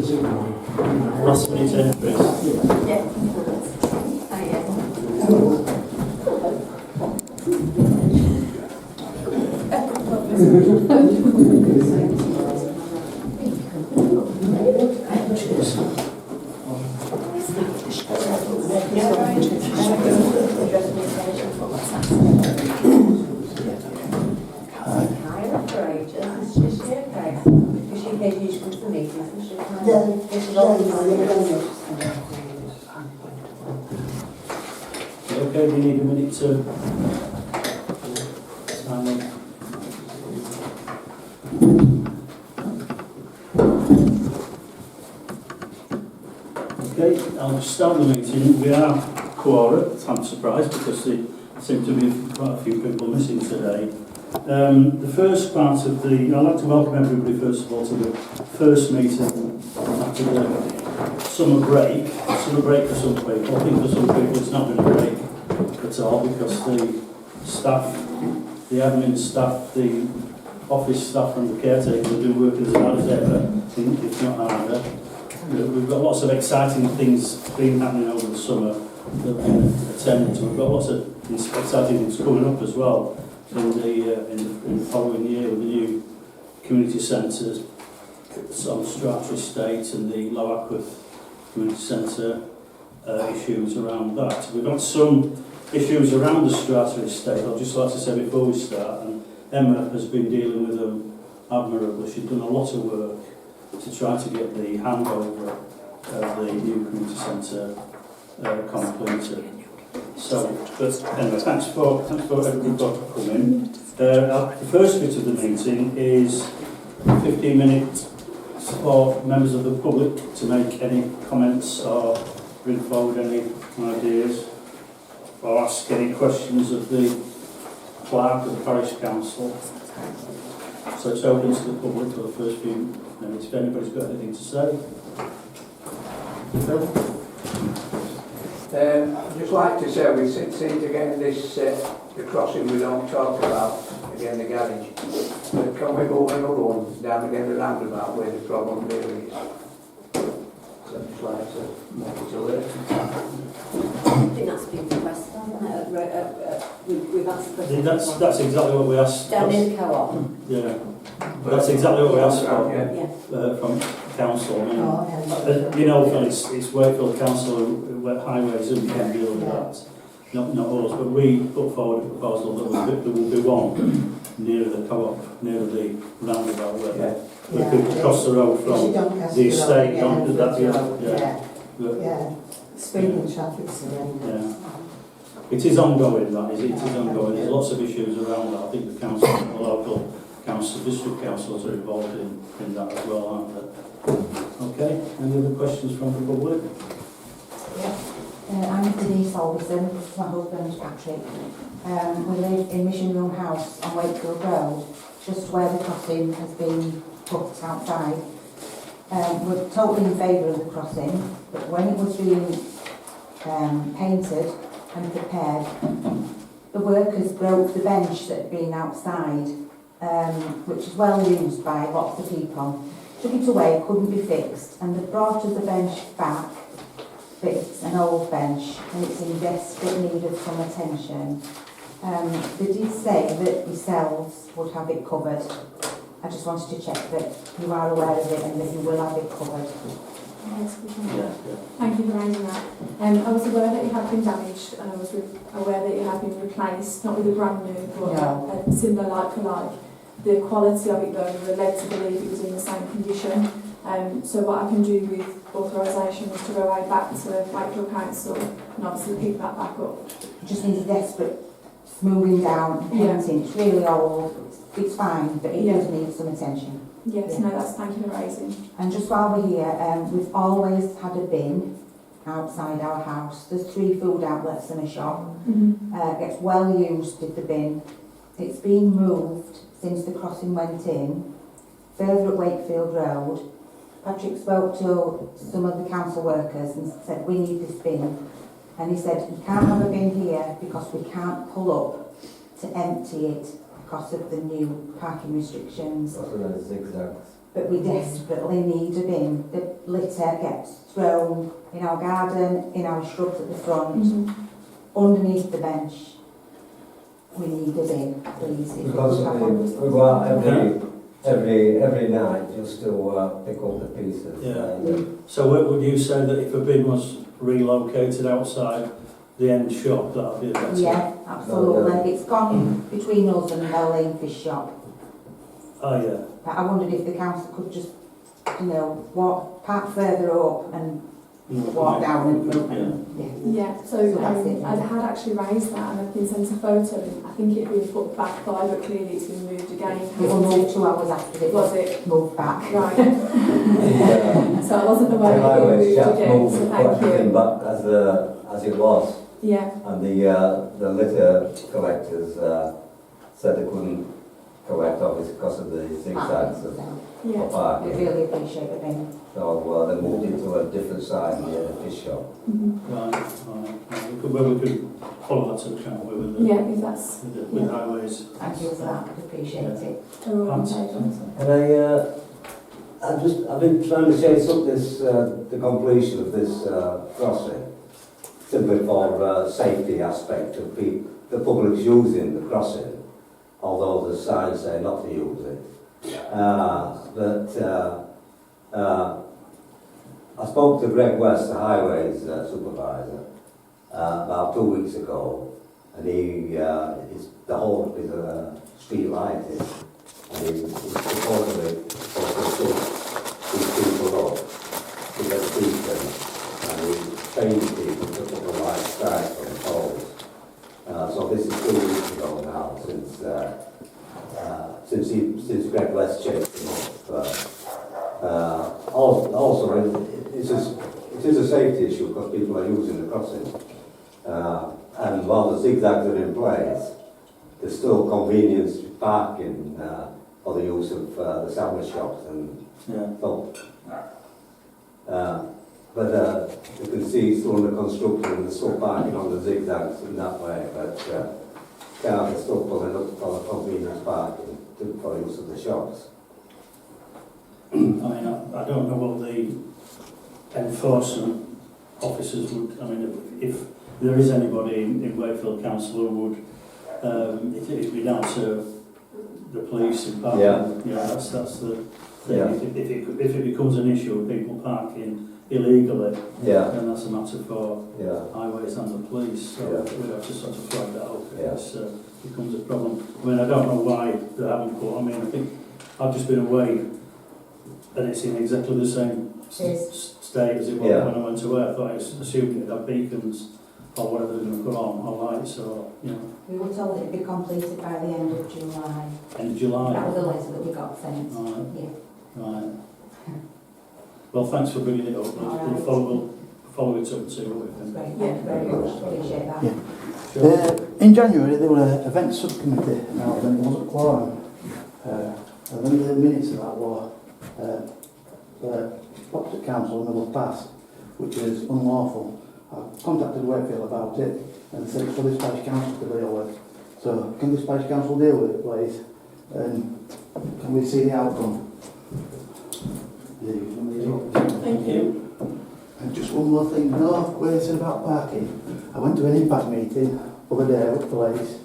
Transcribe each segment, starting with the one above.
Last minute entries. Yeah. Okay, we need a minute to sign up. Okay, I'll just start the meeting. We are quorum. I'm surprised because there seem to be quite a few people missing today. The first part of the, I'd like to welcome everybody first of all to the first meeting after the summer break. Summer break for some people. I think for some people it's not been a break at all because the staff, the admin staff, the office staff and the caretakers will do work as hard as ever, if not harder. We've got lots of exciting things been happening over the summer that we've been attending to. We've got lots of exciting things coming up as well in the following year with the new community centres on Stratford Estate and the Low Ackworth Community Centre issues around that. We've got some issues around the Stratford Estate. I'd just like to say before we start, and Emma has been dealing with them admirably. She's done a lot of work to try to get the handover of the new community centre completed. So, but anyway, thanks for everybody for coming. The first bit of the meeting is 15 minutes for members of the public to make any comments or bring forward any ideas or ask any questions of the clerk of the parish council. So it's open to the public for the first few minutes. If anybody's got anything to say. I'd just like to say we seem to get this, the crossing we don't talk about, again the garage. But can we go another one down again the roundabout where the problem really is? So I'd just like to make it alert. I think that's been requested, hasn't it? We've asked for That's exactly what we asked. down in the co-op. Yeah, that's exactly what we asked for Yeah. from council. You know, it's Wakefield Council, highways and can deal with that. Not us, but we put forward a proposal that there will be one near the co-op, near the roundabout where people cross the road from the estate onto that. Yeah. Speeding traffic's horrendous. Yeah. It is ongoing, that is. It is ongoing. There's lots of issues around that. I think the council, the local council, district councils are involved in that as well, aren't they? Okay. Any other questions from the public? I'm Denise Alderson, this is my husband Patrick. We live in Mission Room House on Wakefield Road, just where the crossing has been put outside. We're totally in favour of the crossing, but when it was being painted and prepared, the workers broke the bench that had been outside, which is well used by lots of people. Took it away, couldn't be fixed, and they brought us the bench back. But it's an old bench and it's in desperate need of some attention. They did say that yourselves would have it covered. I just wanted to check that you are aware of it and that you will have it covered. Yes, thank you for raising that. I was aware that it had been damaged and I was aware that it had been replaced, not with a brand new, but a similar like for like. The quality of it though, we were led to believe it was in the same condition. So what I can do with authorisation is to go right back to Wakefield Council and obviously pick that back up. It just needs a desperate smoothing down and painting. It's really old, it's fine, but it does need some attention. Yes, no, that's thank you for raising. And just while we're here, we've always had a bin outside our house. There's 3 food outlets and a shop. Gets well used with the bin. It's been moved since the crossing went in, further at Wakefield Road. Patrick spoke to some of the council workers and said, we need this bin. And he said, you can't have a bin here because we can't pull up to empty it because of the new parking restrictions. Also known as zigzags. but we desperately need a bin. The litter gets thrown in our garden, in our shrubs at the front, underneath the bench. We need a bin, please. If Because we could have one. we go out every night just to pick up the pieces. Yeah. So would you say that if a bin was relocated outside the end shop, that would be a better? Yeah, absolutely. It's gone between us and Bell Lane Fish Shop. Oh, yeah. But I wondered if the council could just, walk, park further up and walk down and move. Yeah, so that's it. I had actually raised that and I've been sent a photo and I think it'd been put back by, but clearly it's been moved again. It was moved 2 hours after it Was it? moved back. Right. The So I wasn't aware that it highway moved shaft again, moved so quite thank everything you. back as it was. Yeah, And the litter collectors said they couldn't collect, obviously, because of the zigzags of yeah. We parking. really appreciate the bin. So they moved it to a different side near the fish shop. Right. We could follow that to account with the, Yeah, if that's, with highways. Thank you for that, I appreciate it. they're all in favour. And I've been trying to chase up this, the completion of this crossing, simply for safety aspect of the public's using the crossing, although the signs say not to use it. I spoke to Greg West, the highways supervisor, about 2 weeks ago, and the whole of his street lighting, and he was supposedly supposed to these people up to get people, and he trained people to put the light stripes on the poles. So this is 2 weeks ago now, since Greg West chased him up. Also, it is a safety issue because people are using the crossing. And while the zigzags are in place, there's still convenience parking for the use of the sandwich shops and so. But you can see it's still under construction and there's still parking on the zigzags in that way. But cars are still pulling up for the convenience parking for the use of the shops. I mean, I don't know what the enforcement officers would, I mean, if there is anybody in Wakefield Council who would, it'd be down to the police and parking. Yeah, that's the thing. Yeah. If it becomes an issue with people parking illegally, then that's a matter for highways and the police. So we'd have to sort of flag that up if this becomes a problem. I mean, I don't know why they haven't put, I mean, I think I've just been away and it's in exactly the same state as it was when I went away. I thought I assumed it'd have beacons or whatever they're going to put on, or lights, or, We were told it'd be completed by the end of July. End of July. That was the letter that we got sent. Right. Well, thanks for bringing it up. We'll follow it up and see what we can. Great, thank you very much, appreciate that. Sure. In January there were an events subcommittee, now then it wasn't quorum. I remember the minutes of that law popped at council and they were passed, which is unlawful. I contacted Wakefield about it and said it's for this parish council to deal with. So can this parish council deal with it, please? And can we see the outcome? Thank you. And just one more thing, where they said about parking. I went to an impact meeting the other day with police.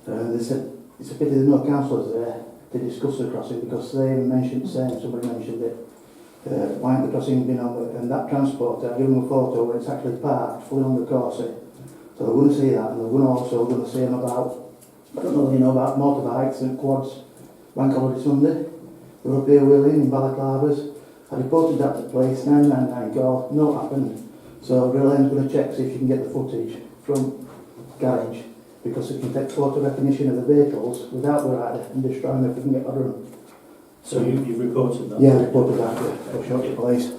They said it's a pity there's no councillors there to discuss the crossing because they mentioned, somebody mentioned it. Why ain't the crossing been on the, and that transporter, I gave them a photo where it's actually parked fully on the corset. So they're going to see that, and they're going to see them about, I don't know if you know about motorbikes and quads, bank holiday Sunday. They were up here wheeling in balaclavas. I reported that to the police, 999 call, no happened. So Relay's going to check, see if you can get the footage from garage, because it can take photo recognition of the vehicles without the rider and destroy them if we can get rid of them. So you've reported that? Yeah, I reported that to the police.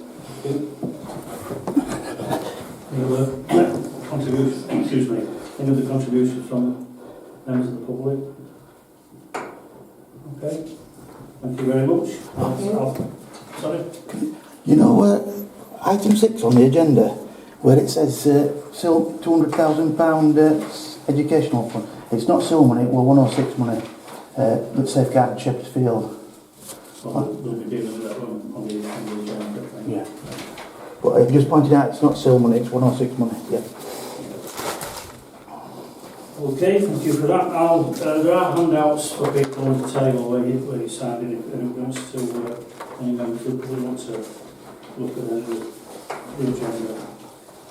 Any other contributions, excuse me, any other contributions from members of the public? Okay, thank you very much. Sorry? You know, item 6 on the agenda, where it says £200,000 educational fund. It's not SIL money, well 106 money, that safeguarded Shepherd's Field. Well, they'll be dealing with that one on the agenda, I think. Yeah. But I've just pointed out it's not sale money, it's 106 money. Yeah. Okay, thank you for that. There are handouts for people on the table where you signed in, if anyone wants to, any members who want to look at the agenda.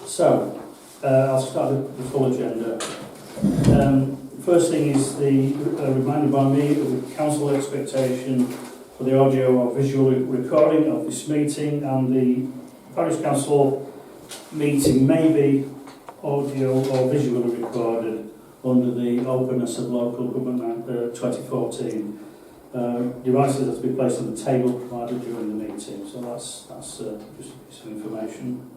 So, I'll start with the full agenda. First thing is the reminder by me of the council expectation for the audio or visual recording of this meeting, and the Parish Council meeting may be audio or visually recorded under the Openness of Local Government Act 2014. Devices have to be placed on the table provided during the meeting, so that's just a piece of information.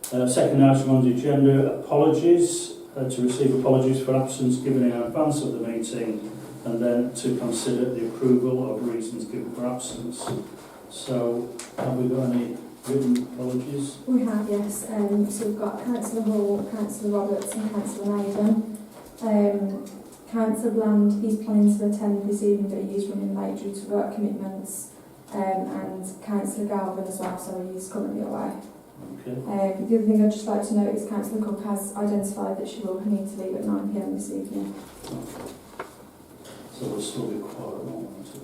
Second item on the agenda, apologies. To receive apologies for absence given in advance of the meeting, and then to consider the approval of reasons given for absence. So, have we got any written apologies? We have, yes. So we've got Councillor Hall, Councillor Roberts and Councillor Maiden. Councillor Bland, he's planning to attend this evening, but he's running late due to work commitments. And Councillor Galvin as well, so he's currently away. Okay. The other thing I'd just like to note is Councillor Cook has identified that she will need to leave at 9 p.m. this evening. So we'll still be quiet. 1, 2,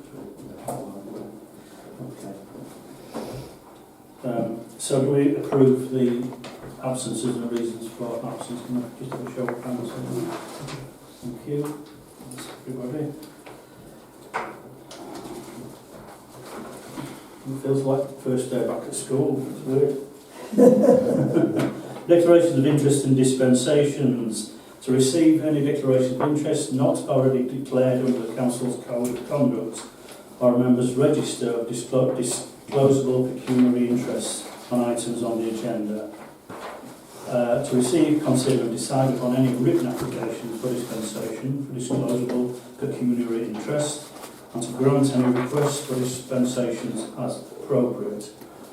3. Okay. So do we approve the absences and reasons for absence? Can I just have a show of hands on that? Thank you. That's everybody. It feels like the first day back at school. It's weird. Declarations of interest and dispensations. To receive any declaration of interest not already declared under the Council's Code of Conduct or a member's register of disclosable pecuniary interest on items on the agenda. To receive, consider and decide upon any written application for dispensation for disclosable pecuniary interest, and to grant any requests for dispensations as appropriate.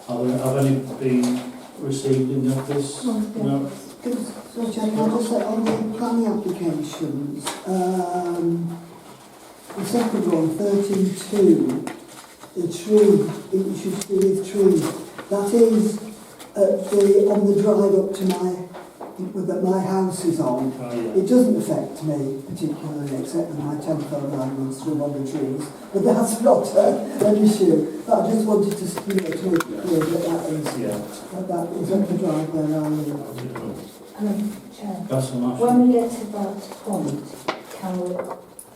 Have any been received in the office? No. So, Jack, I'll just say on the planning applications, the second one, 13.2, the tree, it should be with tree. That is on the drive up to that my house is on. Oh, yeah. It doesn't affect me particularly, except that my telephone line runs through one of the trees. But that's not an issue. But I just wanted to, to make it clear that that is up the drive where I live. Chair, That's a nice when we get to that point, can we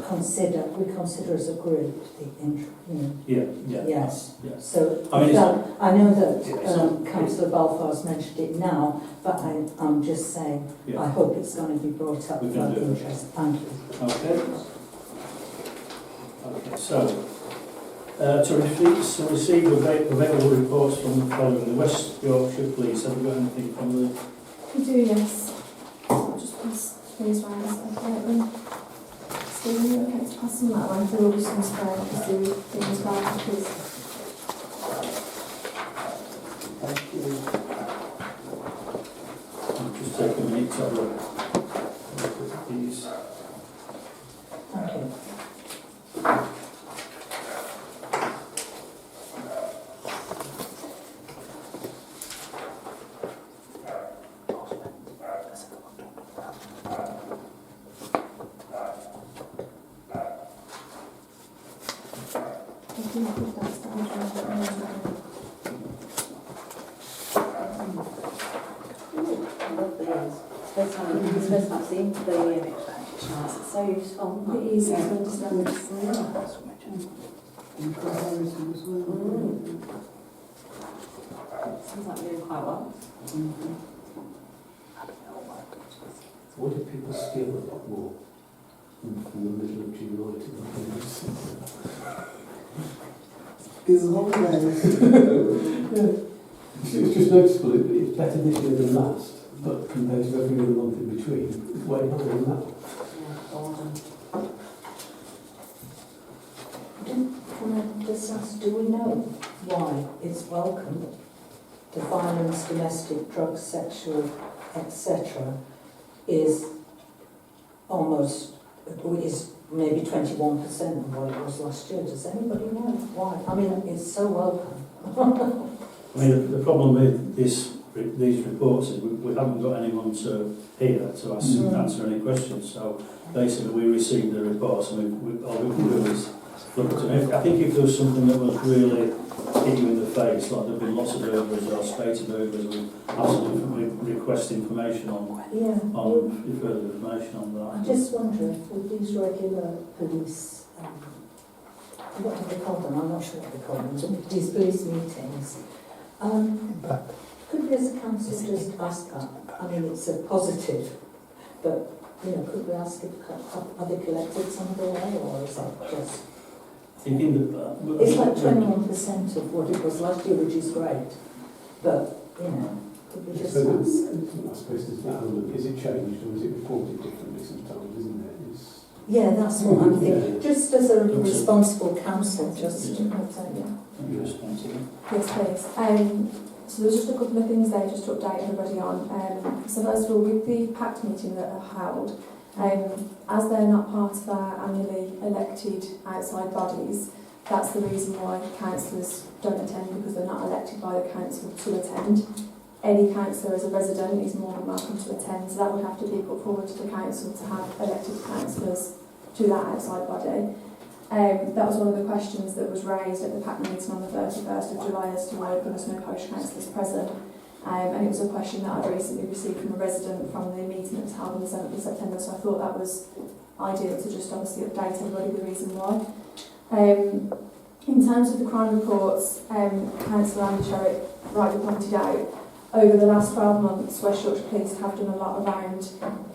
consider as a group Yeah. Yes. Yeah. So I mean, I know that Councillor Balfour's mentioned it now, but I'm just saying I hope it's going to be brought up We for can do it. interest. Thank you. Okay. Okay, so to receive available reports from the following: the West Yorkshire Police. Have you got anything from the? We do, yes. I'll just pass these round. Okay. Stephen, you okay to pass them that one? There will be some spare because there are things about because Thank you. I'll just take a minute to have a look at these. Thank you. I think if that's the First time I've seen the it's so useful. bit easier to understand. And comparison as well. Sounds like we're doing quite well. What if people steal a lot more from the middle of July to the School holidays. It's just noticeable, it's better this year than last, but compared to every other month in between, it's way higher than that. Can I just ask, do we know why it's welcome? The violence, domestic, drugs, sexual, etc. is almost, is maybe 21% of what it was last year. Does anybody know why? I mean, it's so welcome. I mean, the problem with these reports is we haven't got anyone here to answer any questions. So basically, we received the reports and all we can do is look at them. I think if there was something that was really hit you in the face, like there've been lots of burglaries or spate burglaries, we absolutely request information on further information on that. I just wonder if with these regular police, what do they call them? I'm not sure what they call them. These police meetings. Could we as a council just ask that? I mean, it's a positive, but could we ask if have they collected some of the way, or is that just? Thinking that It's like 21% of what it was last year, which is great, but could we just So ask? I suppose there's that element. Is it changed or is it reported differently sometimes, isn't it? Yeah, that's what I'm thinking. Just as a responsible council, just be responsible. Yes, please. So there's just a couple of things there just to update everybody on. So first of all, with the PACT meeting that are held, as they're not part of our annually elected outside bodies, that's the reason why councillors don't attend, because they're not elected by the council to attend. Any councillor as a resident is more than welcome to attend, so that would have to be put forward to the council to have elected councillors to that outside body. That was one of the questions that was raised at the PAC meeting on the 31st of July as to why there was no parish councillors present. And it was a question that I'd recently received from a resident from the meeting that was held on the 7th of September, so I thought that was ideal to just obviously update everybody the reason why. In terms of the crime reports, Councillor Andy Sherritt rightly pointed out, over the last 12 months, West Yorkshire Police have done a lot around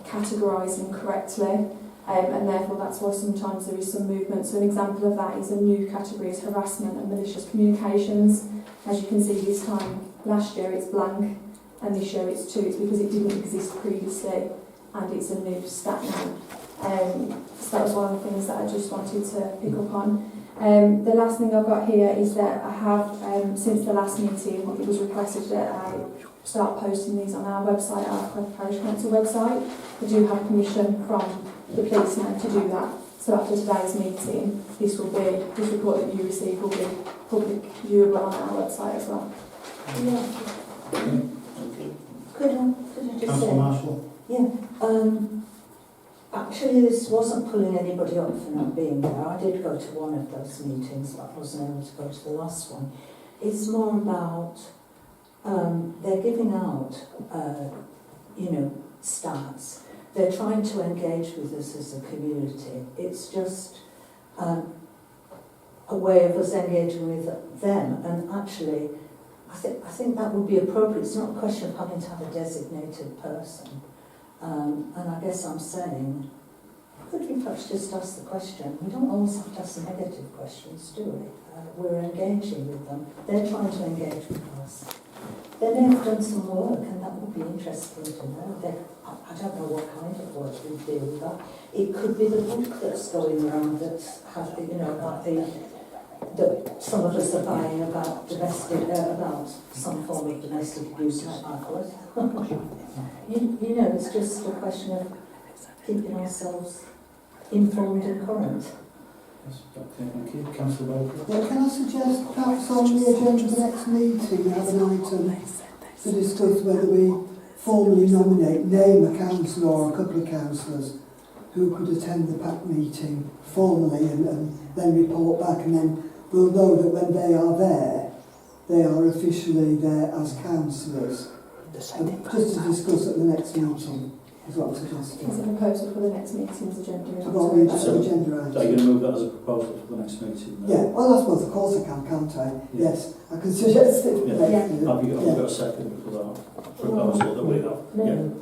categorising correctly. And therefore that's why sometimes there is some movement. So an example of that is a new category is harassment and malicious communications. As you can see this time, last year it's blank and this year it's 2. It's because it didn't exist previously and it's a new stat now. So that was one of the things that I just wanted to pick up on. The last thing I've got here is that I have, since the last meeting, it was requested that I start posting these on our website, our Ackworth Parish Council website. I do have permission from the police now to do that. So after today's meeting, this report that you receive will be public viewable on our website as well. Yeah. Could I just say? Marshall? Yeah. Actually, this wasn't pulling anybody up for not being there. I did go to one of those meetings, but I wasn't able to go to the last one. It's more about they're giving out, stats. They're trying to engage with us as a community. It's just a way of us engaging with them. And actually, I think that would be appropriate. It's not a question of having to have a designated person. And I guess I'm saying, could we perhaps just ask the question? We don't always have to ask negative questions, do we? We're engaging with them. They're trying to engage with us. They may have done some work, and that would be interesting to know. I don't know what kind of work we deal with that. It could be the book that's going around that some of us are buying about about some form of domestic abuse like Ackworth. It's just a question of keeping ourselves informed and current. Yes, okay, thank you. Councillor Walker? Yeah, can I suggest perhaps on the agenda of the next meeting we have an item to discuss whether we formally name a councillor or a couple of councillors who could attend the PAC meeting formally and then report back, and then we'll know that when they are there, they are officially there as councillors. Just to discuss at the next meeting is what I'm suggesting. Is a proposal for the next meeting's agenda? About the agenda item. So you're going to move that as a proposal for the next meeting? Yeah, well I suppose of course I can, can't I? Yeah. Yes, I can suggest it. Yeah. Yeah. Have you got a second for that proposal that we have? No.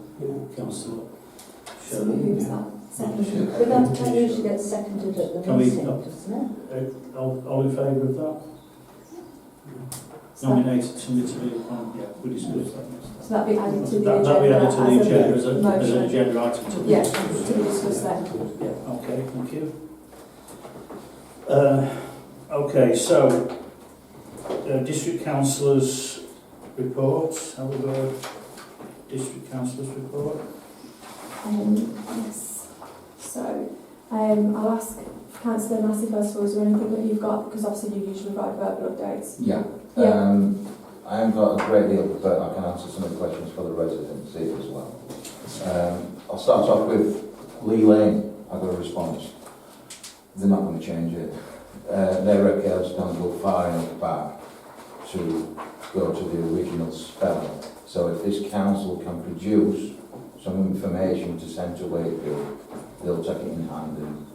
Councillor So who's that? Second. But that usually gets seconded at the Can we- meeting, doesn't it? All in favour of that? Nominated somebody to be we discussed that next time. So that'd be added to the agenda. That'll be added to the agenda as an motion. agenda item to be Yeah, discussed. to be discussed then. Yeah, okay, thank you. Okay, so district councillors' reports. Have we got a district councillors' report? Yes. So I'll ask Councillor Massey first of all, is there anything that you've got, because obviously you usually write verbal updates. Yeah. Yeah. I haven't got a great deal, but I can answer some of the questions for the residents here as well. I'll start off with Lee Lane. I've got a response. They're not going to change it. Their records don't go far enough back to go to the original spelling. So if this council can produce some information to send to Wakefield, they'll take it in hand and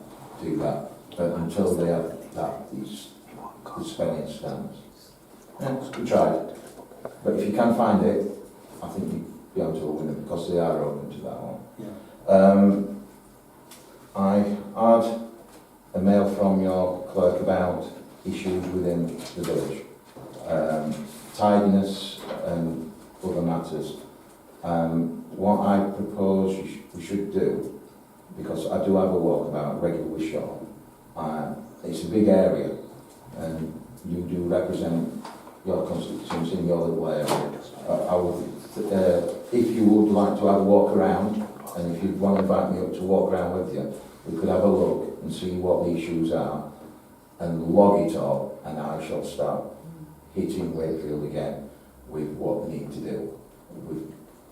do that. But until they have that, the spelling stands. Yeah, we tried. But if you can find it, I think you'll be able to win it because they are open to that one. Yeah. I had a mail from your clerk about issues within the village, tidiness and other matters. What I propose we should do, because I do have a walkabout regularly shop, it's a big area and you do represent your constituency in your little area. I would, if you would like to have a walk around, and if you'd want to invite me up to walk around with you, we could have a look and see what the issues are and log it all, and I shall start hitting Wakefield again with what we need to do.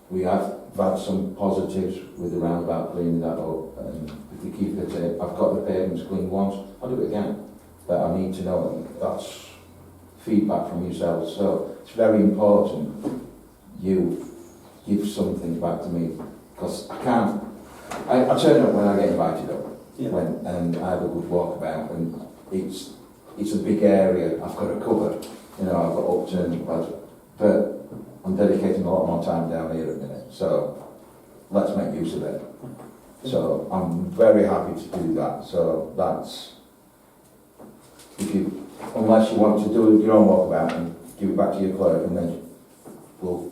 We have had some positives with the roundabout cleaning that up, and if we keep it, I've got the pavements cleaned once, I'll do it again. But I need to know that that's feedback from yourselves, so it's very important you give something back to me, because I can't, I turn up when I get invited up, and I have a good walkabout, and it's a big area, I've got a cover, you know, I've got upturn, but I'm dedicating a lot more time down here at the minute, so let's make use of it. So I'm very happy to do that, so that's, if you, unless you want to do your own walkabout and give it back to your clerk, and then we'll